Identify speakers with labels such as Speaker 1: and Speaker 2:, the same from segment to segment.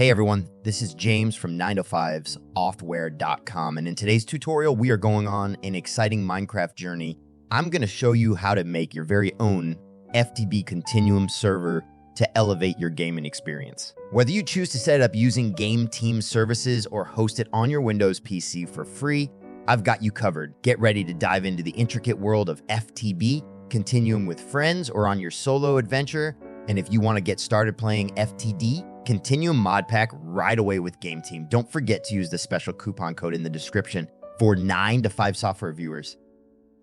Speaker 1: Hey everyone, this is James from 9to5software.com, and in today's tutorial we are going on an exciting Minecraft journey. I'm going to show you how to make your very own FTB Continuum server to elevate your gaming experience. Whether you choose to set it up using Game Team services or host it on your Windows PC for free, I've got you covered. Get ready to dive into the intricate world of FTB Continuum with friends or on your solo adventure. And if you want to get started playing FTD Continuum modpack right away with Game Team, don't forget to use the special coupon code in the description for 9to5 software viewers.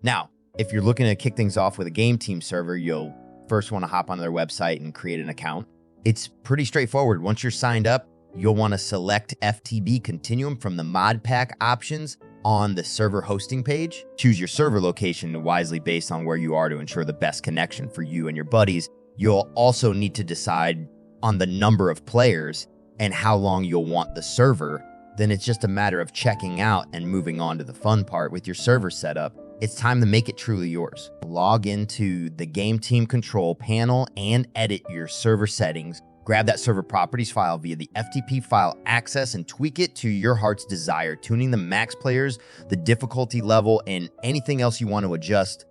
Speaker 1: Now, if you're looking to kick things off with a Game Team server, you'll first want to hop onto their website and create an account. It's pretty straightforward. Once you're signed up, you'll want to select FTB Continuum from the modpack options on the server hosting page. Choose your server location wisely based on where you are to ensure the best connection for you and your buddies. You'll also need to decide on the number of players and how long you'll want the server. Then it's just a matter of checking out and moving on to the fun part. With your server set up, it's time to make it truly yours. Log into the Game Team control panel and edit your server settings. Grab that server properties file via the FTP file access and tweak it to your heart's desire, tuning the max players, the difficulty level, and anything else you want to adjust.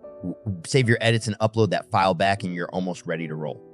Speaker 1: Save your edits and upload that file back and you're almost ready to roll.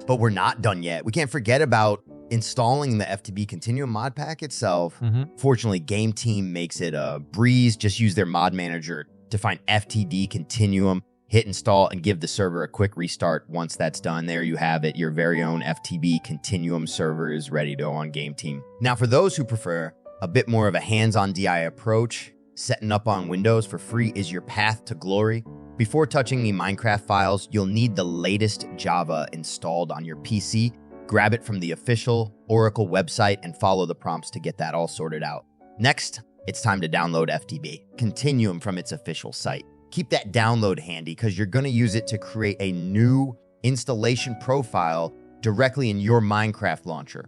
Speaker 1: But we're not done yet. We can't forget about installing the FTB Continuum mod pack itself. Fortunately, Game Team makes it a breeze. Just use their mod manager to find FTD Continuum, hit install, and give the server a quick restart. Once that's done, there you have it. Your very own FTB Continuum server is ready to go on Game Team. Now, for those who prefer a bit more of a hands-on DI approach, setting up on Windows for free is your path to glory. Before touching the Minecraft files, you'll need the latest Java installed on your PC. Grab it from the official Oracle website and follow the prompts to get that all sorted out. Next, it's time to download FTB Continuum from its official site. Keep that download handy because you're going to use it to create a new installation profile directly in your Minecraft launcher.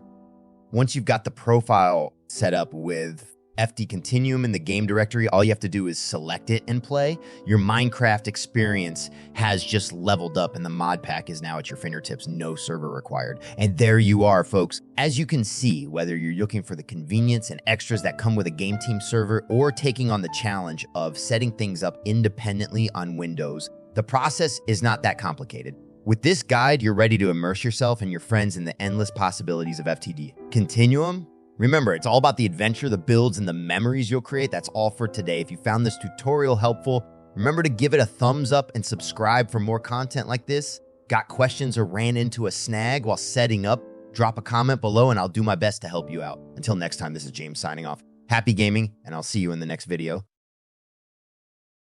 Speaker 1: Once you've got the profile set up with FTB Continuum in the game directory, all you have to do is select it and play. Your Minecraft experience has just leveled up and the mod pack is now at your fingertips, no server required. And there you are, folks. As you can see, whether you're looking for the convenience and extras that come with a Game Team server or taking on the challenge of setting things up independently on Windows, the process is not that complicated. With this guide, you're ready to immerse yourself and your friends in the endless possibilities of FTD Continuum. Remember, it's all about the adventure, the builds, and the memories you'll create. That's all for today. If you found this tutorial helpful, remember to give it a thumbs up and subscribe for more content like this. Got questions or ran into a snag while setting up? Drop a comment below and I'll do my best to help you out. Until next time, this is James signing off. Happy gaming, and I'll see you in the next video.